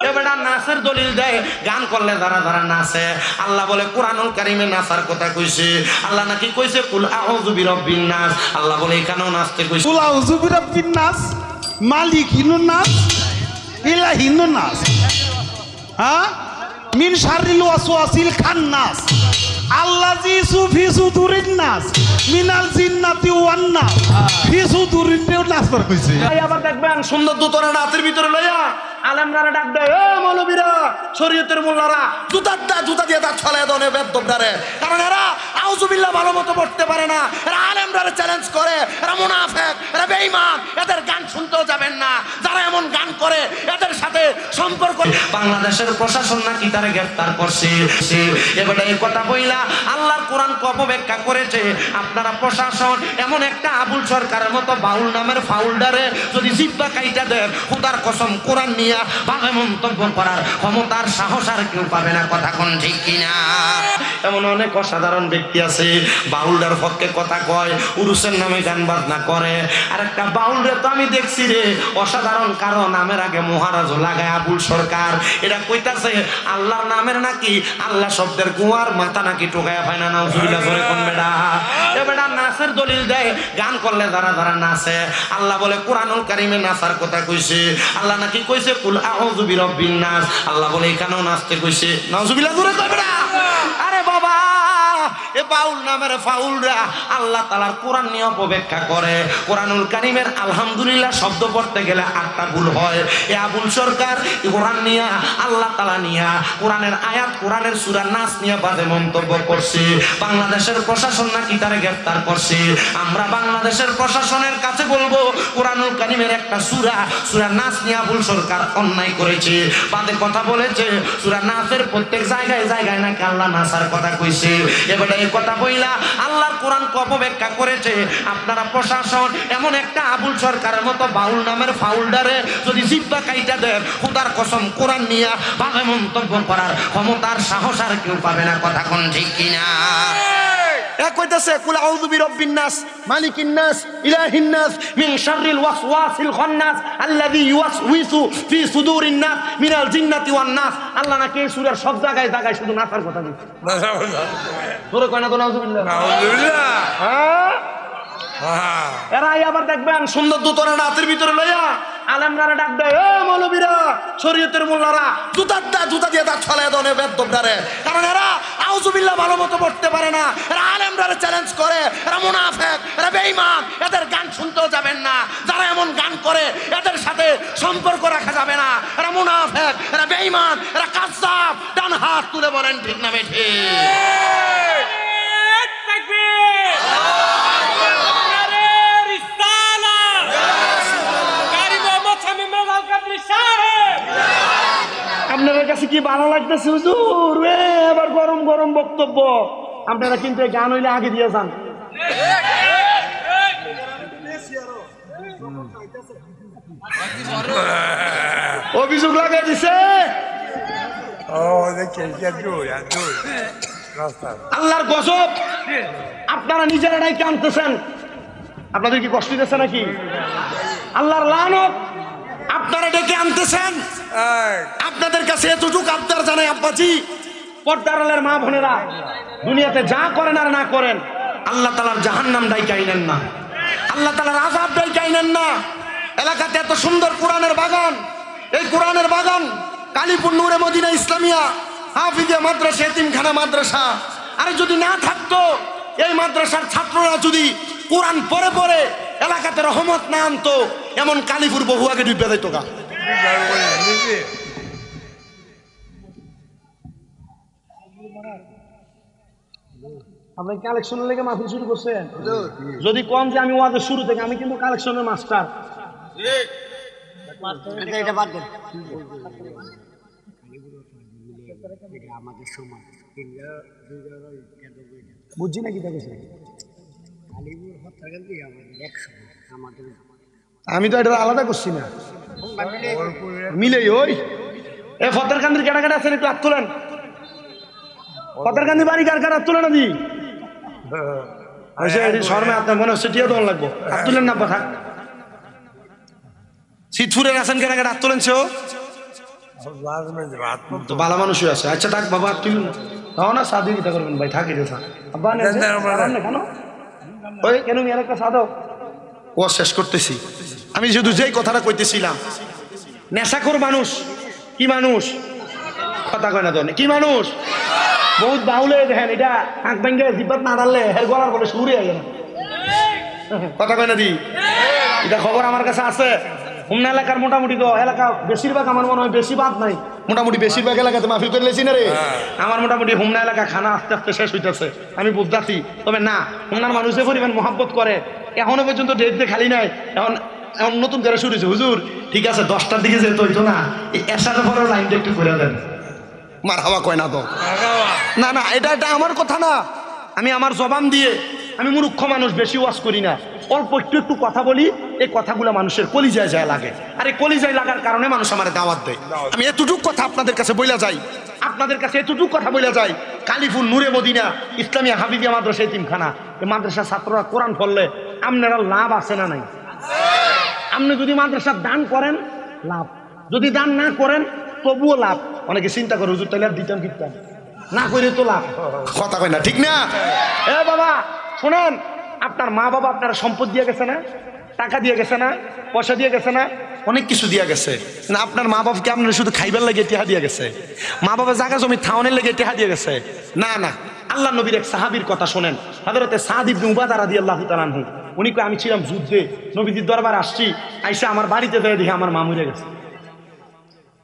এবারে নাচের দলিল দেয়, গান করলে যারা যারা নাচে, আল্লাহ বলে কোরআনুল কারিমে নাচার কথা কইছে। আল্লাহ নাকি কইছে কুল আউযু বিরাব্বিন নাস, আল্লাহ বলে এখানেও নাচতে কইছে। কুল আউযু বিরাব্বিন নাস, মালিকিনুন নাস, ইলাহিনুন নাস, হ্যাঁ, মিন শাররিল ওয়াসওয়াসিল খান্নাস, আল্লাযী ফি সুদুরিন নাস, মিনাল জিন্নাতি ওয়ান নাস, ফি সুদুরিন নাস করে কইছে। আবার দেখবেন সুন্দর দুতরা নাচের ভিতরে লইয়া আলেমরা ডাক দেয়, ও মৌলবীরা, শরীয়তের মোল্লারা, জুতা দিয়ে তার ছলায় দনে বেদবদারে, কারণ এরা আউযুবিল্লাহ ভালো মতো পড়তে পারে না, এরা আলেমরা চ্যালেঞ্জ করে, এরা মুনাফিক, এরা বেঈমান, এদের গান শুনতেও যাবেন না। যারা এমন গান করে এদের সাথে সম্পর্ক। বাংলাদেশের প্রশাসন নাকি তারে গ্রেফতার করছে। এবারে এই কথা বইলা আল্লাহর কোরআন অপব্যাখ্যা করেছে। আপনারা প্রশাসন এমন একটা আবুল সরকারের মতো বাউল নামের ফাউলডারে যদি জিব্বা কাইটা দেন, খোদার কসম কোরআন নিয়ে ভাবে মন্তব্য করার ক্ষমতার সাহস আর কেউ পাবে না। কথা কোন ঠিক কিনা? এমন অনেক অসাধারণ ব্যক্তি আছে বাউলদার পক্ষে কথা কয়, উরুসের নামে গান বাজনা করে। আর একটা বাউলরে তো আমি দেখছি রে অসাধারণ, কারণ নামের আগে মহারাজ লাগায় আবুল সরকার। এটা কইতাছে আল্লাহর নামের নাকি আল্লাহ শব্দের গুয়ার মাথা নাকি টোকায়া পায় না। নাউজুবিল্লাহ করে কোন বেটা? এ বেটা নাচের দলিল দেয়, গান করলে যারা যারা নাচে, আল্লাহ বলে কোরআনুল কারিমে নাচার কথা কইছে। আল্লাহ নাকি কইছে কুল আউযু বিরাব্বিন নাস, আল্লাহ বলে এখানেও নাচতে কইছে। নাউজুবিল্লাহ করে কই বেটা? আরে বাবা, এ বাউল নামের ফাউলরা আল্লাহ তাআলার কোরআন নিয়ে অপব্যাখ্যা করে। কোরআনুল কারীমের আলহামদুলিল্লাহ শব্দ পড়তে গেলে 8টা ভুল হয়। এ আবুল সরকার কোরআন নিয়ে, আল্লাহ তাআলা নিয়ে, কোরআনের আয়াত, কোরআনের সূরা নাস নিয়ে বাজে মন্তব্য করছে। বাংলাদেশের প্রশাসন নাকি তারে গ্রেফতার করছে। আমরা বাংলাদেশের প্রশাসনের কাছে বলবো, কোরআনুল কারীমের একটা সূরা নাস নিয়ে আবুল সরকার অন্যায় করেছে, বাদে কথা বলেছে। সূরা নাসের প্রত্যেক জায়গায় জায়গায় নাকি আল্লাহ নাসার কথা কইছে। এবারে এই কথা বইলা আল্লাহর কোরআন অপব্যাখ্যা করেছে। আপনারা প্রশাসন এমন একটা আবুল সরকারের মতো বাউল নামের ফাউলডারে যদি জিব্বা কাইটা দেন, খোদার কসম কোরআন নিয়ে ভাবে মন্তব্য করার ক্ষমতার সাহস আর কেউ পাবে না। কথা কোন ঠিক কিনা? এক কইতাছে কুল আউযু বিরাব্বিন নাস, মালিকিন নাস, ইলাহিন নাস, মিন শাররিল ওয়াসওয়াসিল খান্নাস, আল্লাযী ইউওয়াসউইসু ফি সুদুরিন নাস, মিনাল জিন্নাতি ওয়ান নাস। আল্লাহ নাকি এই সূরার সব জায়গায় জায়গায় শুধু নাচার কথা বলছে। তোরে কয় না তো নাউজুবিল্লাহ? নাউজুবিল্লাহ। হ্যাঁ, এরা আবার দেখবেন সুন্দর দুতরা নাচের ভিতরে লইয়া আলেমরা ডাক দেয়, ও মৌলবীরা, শরীয়তের মোল্লারা, জুতা দিয়ে তার ছলায় দনে বেদবদারে, কারণ এরা আউযুবিল্লাহ ভালো মতো পড়তে পারে না, এরা আলেমরা চ্যালেঞ্জ করে, এরা মুনাফিক, এরা বেঈমান, এদের গান শুনতেও যাবেন না। যারা এমন গান করে এদের সাথে সম্পর্ক রাখা যাবে না। এরা মুনাফিক, এরা বেঈমান, এরা কাযযাব। ডান হাত তুলে বলেন ঠিক না বেঠিক? আপনাদের কাছে কি ভালো লাগতেছে হুজুর? এবার গরম গরম বক্তব্য। আপনারা কিন্তু গান হইলে আগে দিয়ে যান। অভিযোগ লাগাই দিছে। আল্লাহর গজব আপনারা নিজেরা নাই আনতেছেন। আপনাদের কি কষ্ট দিচ্ছে নাকি? আল্লাহর লানত আপনারা ডেকে আনতেছেন। আপনাদের কাছে এতটুকু আবদার জানাই আব্বাজি, পর্দার আলের মা বোনেরা, দুনিয়াতে যা করেন আর না করেন, আল্লাহ তাআলার জাহান্নাম ডাইকা আইনেন না, আল্লাহ তাআলার আযাব ডাইকা আইনেন না। এলাকাতে এত সুন্দর কোরআনের বাগান, এই কোরআনের বাগান কালীপুর নূরে মদিনা ইসলামিয়া হাফিজিয়া মাদ্রাসা, এতিমখানা মাদ্রাসা, আরে যদি না থাকতো, এই মাদ্রাসার ছাত্ররা যদি কোরআন পড়ে পড়ে এলাকাতে রহমত না আনতো, এমন কালীপুর বহু আগে ডুবে যেত গা। আপনি কালেকশনের লেগে মাহফিল শুরু করছেন? যদি কম যে আমি ওয়াজের শুরু থেকে, আমি কিন্তু কালেকশনের মাস্টার। বুঝছি না কি আমি তো এটা আলাদা করছি না, মিলে ওই এ ফতেরকান্দির কেটা কেটা আছেন একটু হাত তোলেন। ফতেরকান্দি বাড়ি কার কার হাত তোলেন? আদি শর্মে আপনার মনে হচ্ছে টিয়া দল লাগবো, হাত তুলেন না থাক। সিদ্ধুরের আছেন কেটা কেটা হাত তোলেন? সেও তো ভালো মানুষই আছে। আচ্ছা থাক বাবা, তুই তাও না সাদি দিতে করবেন ভাই, থাকি রে থাক আব্বা কেন ওই কেন আমি আর একটা সাদক ও শেষ করতেছি। আমি শুধু যেই কথাটা কইতেছিলাম, নেশাখোর মানুষ কি মানুষ, কথা কয় না তো কি মানুষ, বহুত বাউলে দেখেন এটা আঁক ভেঙে জিব্বাত না ডাললে হের গলার বলে সুরে আগে না, কথা কয় না দি, এটা খবর আমার কাছে আছে। হুমনা এলাকার মোটামুটি তো এলাকা বেশিরভাগ আমার মনে হয় বেশি বাদ নাই, মোটামুটি বেশিরভাগ এলাকাতে মাহফিল করে লেছি না রে। আমার মোটামুটি হুমনা এলাকা খানা আস্তে আস্তে শেষ হইতেছে আমি বুঝতেছি। তবে না, হুমনার মানুষে পরিমাণ মহাব্বত করে, এখনো পর্যন্ত ডেট দিয়ে খালি নাই। এখন এখন নতুন করে শুরু হয়েছে, হুজুর ঠিক আছে 10টার দিকে যেতে হইতো না, এই এসার পরেও লাইনটা একটু করে দেন। মার হাওয়া কয় না তো, না না এটা এটা আমার কথা না, আমি আমার জবান দিয়ে, আমি মূর্খ মানুষ, বেশি ওয়াজ করি না, অল্প একটু একটু কথা বলি, এই কথাগুলো মানুষের কলিজায় যায় লাগে, আর এই কলিজায় লাগার কারণে মানুষ আমার দাওয়াত দেয়। আমি এতটুক কথা আপনাদের কাছে বইলা যাই, আপনাদের কাছে এতটুক কথা বইলা যাই, কালিফুল নূরে মদিনা ইসলামিয়া হাফিজিয়া মাদ্রাসা এতিমখানা, এই মাদ্রাসার ছাত্ররা কোরআন পড়লে আপনারা লাভ আছে না নাই? আপনি যদি মাদ্রাসার দান করেন লাভ, যদি দান না করেন তবুও লাভ। অনেকে চিন্তা করে হুজুর তাহলে আর দিতাম কিতাম না করে তো লাভ, কথা কয় না ঠিক না? এ বাবা শোনেন, আপনার মা বাবা আপনার সম্পদ দিয়ে গেছে না, টাকা দিয়ে গেছে না, পয়সা দিয়ে গেছে না, অনেক কিছু দিয়ে গেছে না। আপনার মা বাবাকে আপনার শুধু খাইবার লাগে টেহা দিয়ে গেছে, মা বাবা জায়গা জমি থাওয়ানের লেগে টেহা দিয়ে গেছে না। না, আল্লাহ নবীর এক সাহাবীর কথা শোনেন, হযরতে সাদ ইবনে উবাদা রাদিয়াল্লাহু তাআলা আনহু, উনি কয় আমি ছিলাম যুদ্ধে, নবীজির দরবার আসছি, আইসা আমার বাড়িতে যেয়ে দেখি আমার মা মরে গেছে।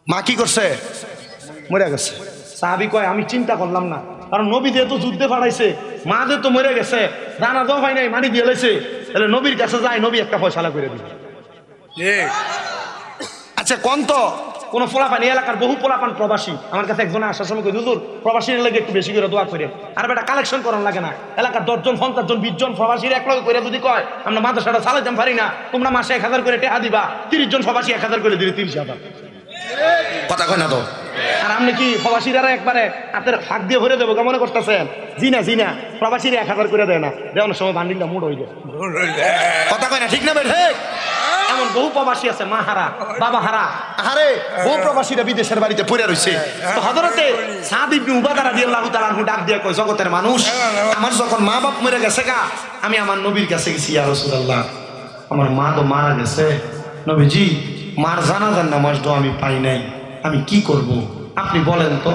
মা কি করছে? মরে গেছে। সাহাবী কয় আমি চিন্তা করলাম না, কারণ নবী যেহেতু যুদ্ধে পাঠাইছে, মা যে তো মরে গেছে, জানা দাও হয় নাই, মানি দিয়ে লাইছে, তাহলে নবীর কাছে যায়, নবী একটা ফয়সালা করে দিবে। আচ্ছা কোন তো কোন পোলাপান, এই এলাকার বহু পোলাপান প্রবাসী, আমার কাছে একজনে আসার সময় কই হুজুর প্রবাসীর লাগে একটু বেশি করে দোয়া করে, আর বেটা কালেকশন করার লাগে না, এলাকার 10 জন 50 জন 20 জন প্রবাসীর এক লগে করে যদি কয় আমরা মাদ্রাসাটা চালাইতাম পারি না, তোমরা মাসে 1000 করে টাকা দিবা, 30 জন প্রবাসী 1000 করে দিলে 30,000, কথা কয় না তো? আর আপনি কি প্রবাসীরা একবারে হাতের ফাঁক দিয়ে ভরে দেবো মনে করতেছেন? জি না, জি না, প্রবাসীরা 1000 করে দেয় না, দেওয়ার সময় বান্ডিলটা মুড হয়ে যায়, কথা কয় না ঠিক না? বেঠে এমন বহু প্রবাসী আছে, মা হারা বাবা হারা, আরে বহু প্রবাসীরা বিদেশের বাড়িতে পড়ে রয়েছে। তো হযরতে সাদ ইবনে উবাদা রাদিয়াল্লাহু তাআলা আনহু ডাক দিয়ে কয়, জগতের মানুষ, আমার যখন মা বাপ মরে গেছে গা, আমি আমার নবীর কাছে গেছি, ইয়া রাসূলুল্লাহ আমার মা তো মারা গেছে, নবীজি মার জানাজার নামাজ তো আমি পাই নাই, আমি কি করব আপনি বলেন তো।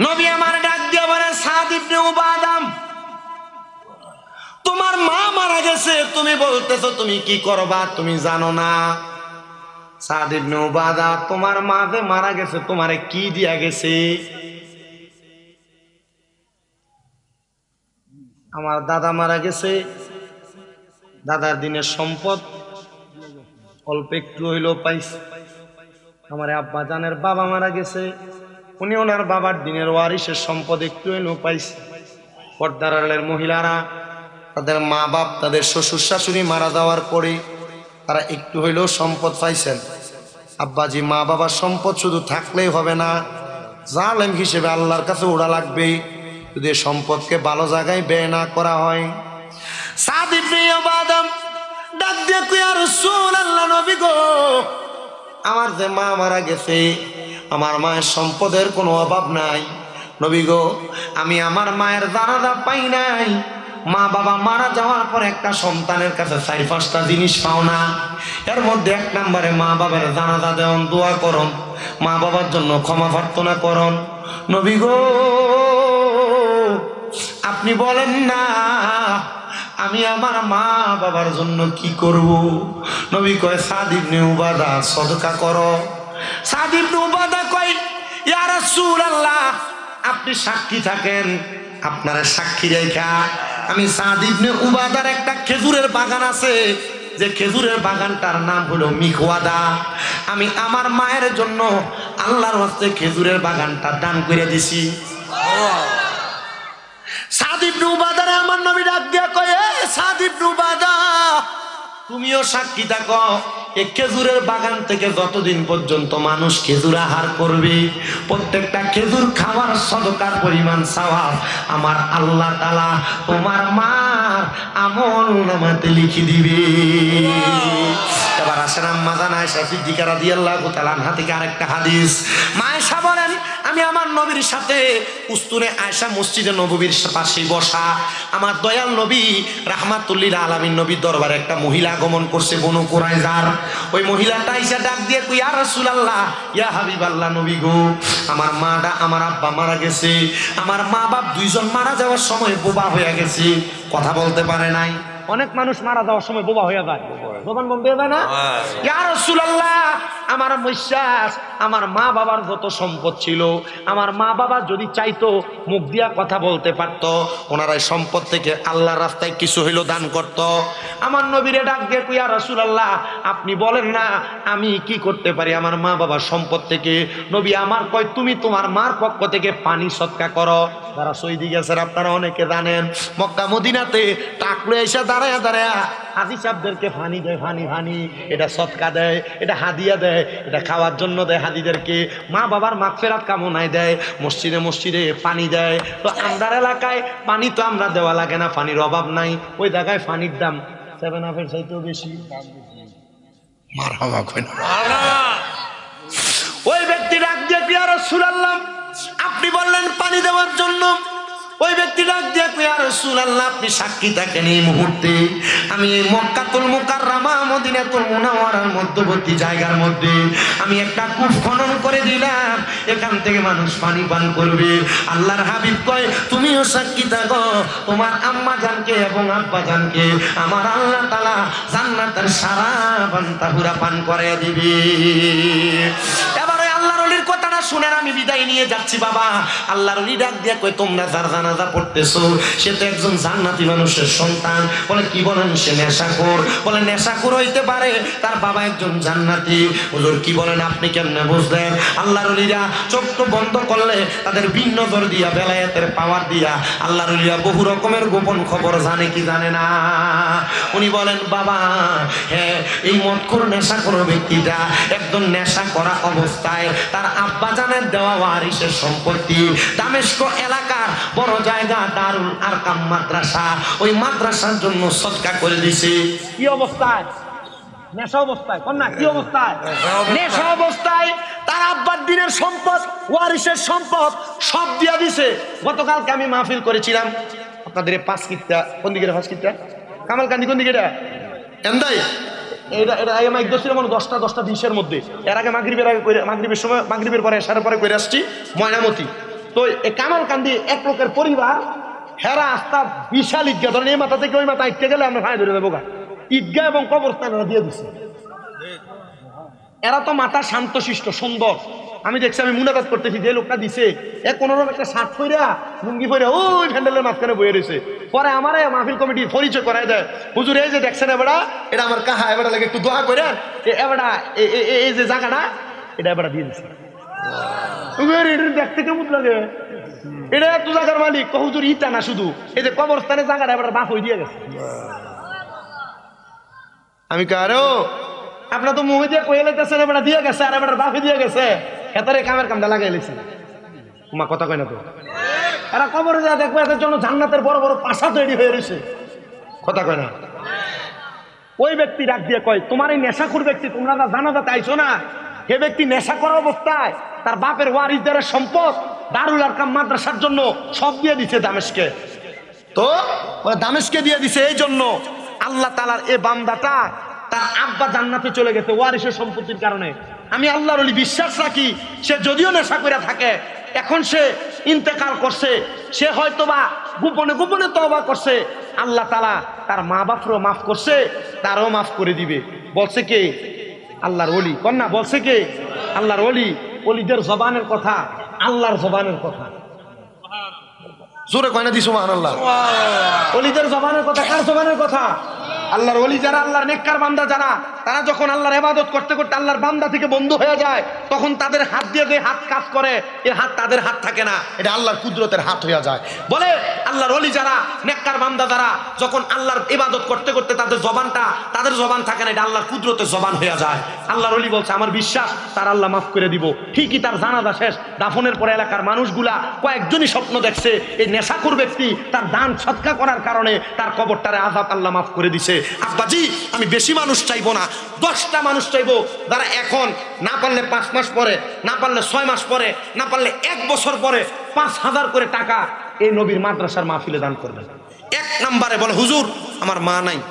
নবী আমার ডাক দিয়ে বলেন, সাদ ইবনে উবাদা তোমার মা মারা গেছে, তুমি বলতেছো তুমি কি করবা, তুমি জানো না? সাদ ইবনে উবাদা তোমার মা যে মারা গেছে তোমারে কি দিয়া গেছে? আমার দাদা মারা গেছে, দাদার দিনের সম্পদ অল্প একটু হইলেও পাইছে। আমার আব্বা জানের বাবা মারা গেছে, উনি ওনার বাবার দিনের ওয়ারিসের সম্পদ একটু হইলেও পাইছে। পর্দার আড়ালের মহিলারা তাদের মা বাপ, তাদের শ্বশুর শাশুড়ি মারা যাওয়ার পরে তারা একটু হইলেও সম্পদ পাইছেন। আব্বাজি মা বাবার সম্পদ শুধু থাকলেই হবে না, জালেম হিসেবে আল্লাহর কাছে ওড়া লাগবে যদি সম্পদকে ভালো জায়গায় ব্যয় না করা হয়। সাদ ইবনে উবাদা ডাক দিয়ে কই, ইয়া রাসূলুল্লাহ নবী গো, আমার যে মা মারা গেছে, আমার মায়ের সম্পদের কোনো অভাব নাই, নবী গো আমি আমার মায়ের জানাজা পাই নাই। মা বাবা মারা যাওয়ার পর একটা সন্তানের কাছে 4-5টা জিনিস পাও না, এর মধ্যে 1 নম্বরে মা বাবার জানাজা দেওয়ান, দোয়া করন, মা বাবার জন্য ক্ষমা প্রার্থনা করন। নবী গো আপনি বলেন না আমি আমার মা বাবার জন্য কি করব? নবী কয়, সাদ ইবনে উবাদা সদকা করো। সাদ ইবনে উবাদা কয়, ইয়া রাসূলুল্লাহ আপনি সাক্ষী থাকেন, আপনার সাক্ষী রেখা আমি সাদ ইবনে উবাদার একটা খেজুরের বাগান আছে, যে খেজুরের বাগানটার নাম হলো মিখওয়াদা, আমি আমার মায়ের জন্য আল্লাহর হস্তে খেজুরের বাগানটা দান করে দিছি। সাদ ইবনে উবাদারে আমার নবী ডাক দিয়া কয়, এ সাদ ইবনে উবাদা তুমিও সাক্ষী থাকো, এই খেজুরের বাগান থেকে যতদিন পর্যন্ত মানুষ খেজুর আহার করবে, প্রত্যেকটা খেজুর খাওয়ার সদকার পরিমাণ সওয়াব আমার আল্লাহ তাআলা তোমার মা আমার আমল নামাতে লিখে দিবে। এবার আসেন আম্মা জান আয়েশা সিদ্দিকা রাদিয়াল্লাহু তাআলা আনহা থেকে আরেকটা হাদিস। মা আয়েশা বলেন, আমি আমার নবীর সাথে উস্তুনে আয়েশা মসজিদে নববীর পাশে বসা, আমার দয়াল নবী রাহমাতুল লিল আলামিন নবীর দরবারে একটা মহিলা আগমন করছে বনু কুরাইজার। ওই মহিলাটা আয়েশা ডাক দিয়ে কই, ইয়া রাসূলুল্লাহ, ইয়া হাবিবাল্লাহ, নবী গো, আমার মাটা আমার আব্বা মারা গেছে, আমার মা বাপ দুইজন মারা যাওয়ার সময় বোবা হয়ে গেছে, কথা বলতে পারে নাই। অনেক মানুষ মারা যাওয়ার সময় বোবা হয়ে যায়, জবান বন্ধ হয়ে যায় না? ইয়া রাসূলুল্লাহ, আমার বিশ্বাস আমার মা বাবার যত সম্পদ ছিল, আমার মা বাবা যদি চাইতো মুখ দিয়া কথা বলতে পারত, ওনারা সম্পদ থেকে আল্লাহর রাস্তায় কিছু হইলো দান করত। আমার নবীরে ডাক দিয়ে কই, ইয়া রাসূলুল্লাহ, আপনি বলেন না আমি কি করতে পারি আমার মা বাবার সম্পদ থেকে? নবী আমার কয়, তুমি তোমার মার পক্ষ থেকে পানি সদকা করো। যারা সৌদি গেছেন আপনারা অনেকে জানেন, মক্কা মদিনাতে টাকলে এসে দাঁড়ায় দাঁড়ায় হাজি সাহেবদেরকে পানি দেয়, পানি পানি, এটা সদকা দেয়, এটা হাদিয়া দেয়, এটা খাওয়ার জন্য দেয় হাদিদেরকে, মা বাবার মাগফিরাত কামনায় দেয়, মসজিদে মসজিদে পানি দেয়। তো আমাদের এলাকায় পানি তো আমরা দেওয়া লাগে না, পানির অভাব নাই, ওই জায়গায় পানির দাম 7 আপের চাইতেও বেশি। মারহাবা কই না? ওই ব্যক্তি ডাক দিয়ে, ইয়া রাসূলুল্লাহ, আপনি বললেন পানি দেওয়ার জন্য। ওই ব্যক্তি ডাক দিয়ে, ইয়া রাসূলুল্লাহ, আপনি সাক্ষী থাকেন এই মুহূর্তে আমি এই মক্কাতুল মুকাররমা মদিনাতুল মুনাওয়ারার মধ্যবর্তী জায়গার মধ্যে আমি একটা কূপ খনন করে দিলাম, এখান থেকে মানুষ পানি পান করবে। আল্লাহর হাবিব কয়, তুমিও সাক্ষী থাকো, তোমার আম্মা জানকে এবং আব্বা জানকে আমার আল্লাহ তাআলা জান্নাতের সারাবান তাহুরা পান করে দিবে। এবারে আল্লাহর ওলির কথাটা শুনেন, আমি বিদায় নিয়ে যাচ্ছি বাবা। আল্লাহর ওলি ডাক দিয়ে কই, তোমরা যার জানাজা পড়তেছো সে তো একজন জান্নাতি মানুষের সন্তান। বলে কি বলেন? সে নেশাখোর। বলে নেশাখোর হইতে পারে, তার বাবা একজন জান্নাতি। হুজুর কি বলেন? আপনি কেমনে বুঝলেন? আল্লাহর ওলিরা চোখ বন্ধ করলে তাদের ভিন্ন নজর দিয়া, বেলায়েতের পাওয়ার দিয়া আল্লাহর ওলিরা বহু রকমের গোপন খবর জানে কি জানে না। উনি বলেন, বাবা হ্যাঁ, এই মদখোর নেশাখোর ব্যক্তিটা একদম নেশা করা অবস্থায় তার আব্বা জানের দেওয়া ওয়ারিসের সম্পত্তি দামেস্ক এলাকার বড় জায়গা দারুল আরকাম মাদ্রাসা, ওই মাদ্রাসার জন্য সদকা করে দিছে। কি অবস্থায়? নেশা অবস্থায়। কোন না, কি অবস্থায়? নেশা অবস্থায় তার আব্বার দিনের সম্পদ, ওয়ারিসের সম্পদ সব দিয়া দিছে। গতকালকে আমি মাহফিল করেছিলাম আপনাদের 5 কিত্তা। কোন দিকে 5 কিত্তা? কামালকান্দি কোন দিকে? এটা এন্দাই। এটা এটা আমি একদম ছিল মানে 10টা মধ্যে। এর আগে মাগরিবের সময়, মাগরিবের পরে এশারের পরে করে আসছি ময়নামতি। তো এই কামালকান্দি এক লোকের পরিবার, হেরা আস্থা বিশাল ঈদগাহ, ধরেন এই মাথা থেকে ওই মাথা আইতে গেলে আমরা ভাই ধরে দেবো গা। ঈদগাহ এবং কবরস্থান এরা দিয়ে দিচ্ছে। এরা তো মাথা শান্তশিষ্ট সুন্দর। আমি দেখছি, আমি মুনাজাত করতেছি, যে লোকটা দিছে এ কোনোরকম একটা শার্ট পইরা লুঙ্গি পইরা ওই ফ্যান্ডেলের মাঝখানে বয়ে রয়েছে। পরে আমার মাহফিল কমিটির পরিচয় করাই দেয়, হুজুর এই যে দেখছেন এবারা, এটা আমার কাহা, এবারা লাগে একটু দোয়া করেন, এবারা এই যে জায়গাটা এটা এবারা দিয়ে দিচ্ছে। দেখতে কেমন লাগে? এটা একটু জায়গার মালিক হুজুর ইটা না, শুধু এই যে কবরস্থানের জায়গাটা এবার বাপ হয়ে দিয়ে গেছে। আমি কারো আপনার তো মুহে দিয়ে কয়ে লেগেছেন, এবার দিয়ে গেছে, আর এবার বাপে দিয়ে গেছে, হেতারে কামের কামটা লাগাই লেছে। তোমার কথা কয় না তো? এরা কবরে যা দেখবো, এদের জন্য জান্নাতের বড় বড় পাশা তৈরি হয়ে রয়েছে। কথা কয় না? ওই ব্যক্তি ডাক দিয়ে কয়, তোমার এই নেশাখোর ব্যক্তি, তোমরা জানাজাতে আইছো না, হে ব্যক্তি নেশা করা অবস্থায় তার বাপের ওয়ারিসদের সম্পদ দারুল আরকাম মাদ্রাসার জন্য সব দিয়ে দিছে দামেস্কে। তো দামেস্কে দিয়ে দিছে এই জন্য আল্লাহ তাআলার এই বান্দাটা তার আব্বা জান্নাতে চলে গেছে ওয়ারিসের সম্পত্তির কারণে। আমি আল্লাহর ওলি বিশ্বাস রাখি, সে যদিও নেশা করে থাকে, এখন সে ইন্তেকাল করছে, সে হয়তোবা গোপনে গোপনে তওবা করছে, আল্লাহ তাআলা তার মা বাপরও মাফ করছে, তারও মাফ করে দিবে। বলছে কে? আল্লাহর ওলি। কন্যা বলছে কে? আল্লাহর ওলি। ওলিদের জবানের কথা আল্লাহর জবানের কথা। জোরে কয়না দি সুবহানাল্লাহ। ওলিদের জবানের কথা কার জবানের কথা? আল্লাহর ওলি যারা, আল্লাহর নেককার বান্দা যারা, তারা যখন আল্লাহর ইবাদত করতে করতে আল্লাহর বান্দা থেকে বন্ধু হয়ে যায়, তখন তাদের হাত দিয়ে যে হাত কাজ করে, এ হাত তাদের হাত থাকে না, এটা আল্লাহর কুদরতের হাত হয়ে যায়। বলে আল্লাহর ওলি যারা, নেককার বান্দা যারা, যখন আল্লাহর ইবাদত করতে করতে তাদের জবানটা, তাদের জবান থাকে না, এটা আল্লাহর কুদরতের জবান হয়ে যায়। আল্লাহর ওলি বলছে আমার বিশ্বাস তার আল্লাহ মাফ করে দিব। ঠিকই তার জানাজা শেষ, দাফনের পরে এলাকার মানুষগুলা কয়েকজনই স্বপ্ন দেখছে এই নেশাখোর ব্যক্তি তার দান সৎকা করার কারণে তার কবরটারে আযাব আল্লাহ মাফ করে দিছে। আব্বাজি আমি বেশি মানুষ চাইবো না, 10টা মানুষ চাইবো যারা এখন না পারলে 5 মাস পরে, না পারলে 6 মাস পরে, না পারলে 1 বছর পরে 5000 করে টাকা এই নবীর মাদ্রাসার মাহফিলে দান করবেন। 1 নম্বরে বলে হুজুর আমার মা নাই,